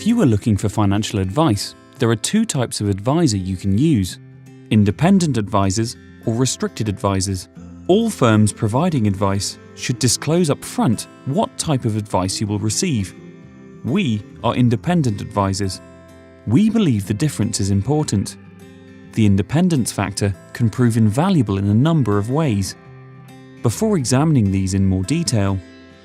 If you are looking for financial advice, there are two types of advisor you can use: independent advisors or restricted advisors. All firms providing advice should disclose up front what type of advice you will receive. We are independent advisors. We believe the difference is important. The independence factor can prove invaluable in a number of ways. Before examining these in more detail,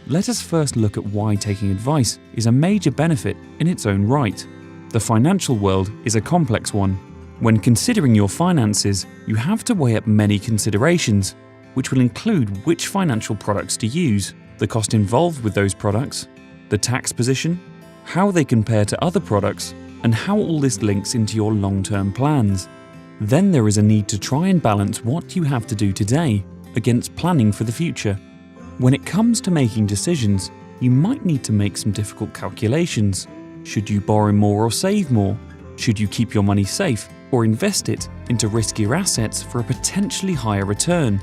let us first look at why taking advice is a major benefit in its own right. The financial world is a complex one. When considering your finances, you have to weigh up many considerations, which will include which financial products to use, the cost involved with those products, the tax position, how they compare to other products, and how all this links into your long-term plans. Then there is a need to try and balance what you have to do today against planning for the future. When it comes to making decisions, you might need to make some difficult calculations. Should you borrow more or save more? Should you keep your money safe or invest it into riskier assets for a potentially higher return?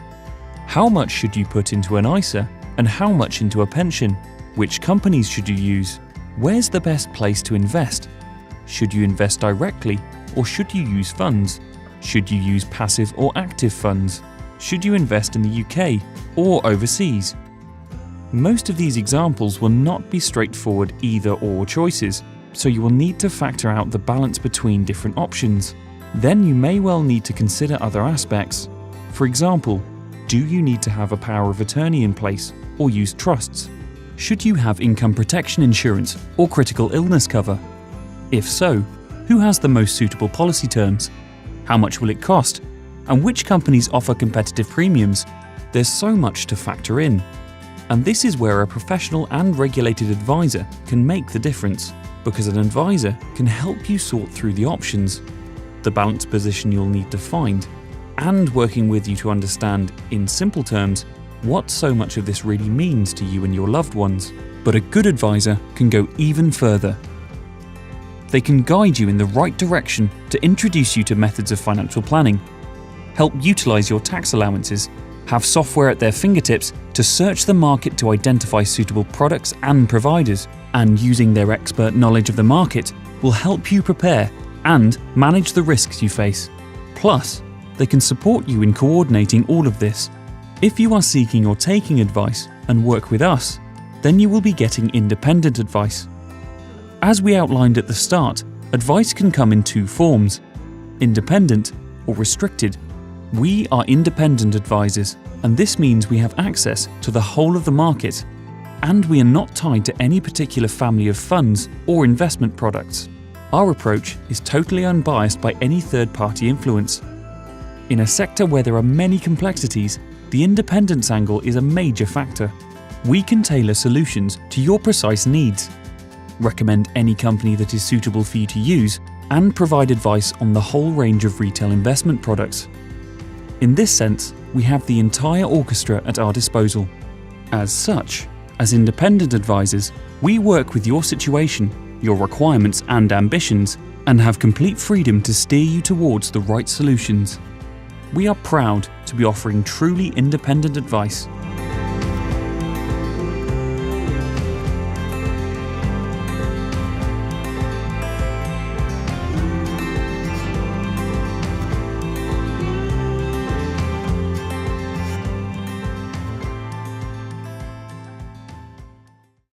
How much should you put into an ISA and how much into a pension? Which companies should you use? Where's the best place to invest? Should you invest directly or should you use funds? Should you use passive or active funds? Should you invest in the UK or overseas? Most of these examples will not be straightforward either-or choices, so you will need to factor out the balance between different options. Then you may well need to consider other aspects. For example, do you need to have a power of attorney in place or use trusts? Should you have income protection insurance or critical illness cover? If so, who has the most suitable policy terms? How much will it cost? And which companies offer competitive premiums? There's so much to factor in. And this is where a professional and regulated advisor can make the difference, because an advisor can help you sort through the options, the balanced position you'll need to find, and working with you to understand, in simple terms, what so much of this really means to you and your loved ones. But a good advisor can go even further. They can guide you in the right direction to introduce you to methods of financial planning, help utilize your tax allowances, have software at their fingertips to search the market to identify suitable products and providers, and using their expert knowledge of the market will help you prepare and manage the risks you face. Plus, they can support you in coordinating all of this. If you are seeking or taking advice and work with us, then you will be getting independent advice. As we outlined at the start, advice can come in two forms: independent or restricted. We are independent advisors, and this means we have access to the whole of the market, and we are not tied to any particular family of funds or investment products. Our approach is totally unbiased by any third-party influence. In a sector where there are many complexities, the independence angle is a major factor. We can tailor solutions to your precise needs, recommend any company that is suitable for you to use, and provide advice on the whole range of retail investment products. In this sense, we have the entire orchestra at our disposal. As such, as independent advisors, we work with your situation, your requirements and ambitions, and have complete freedom to steer you towards the right solutions. We are proud to be offering truly independent advice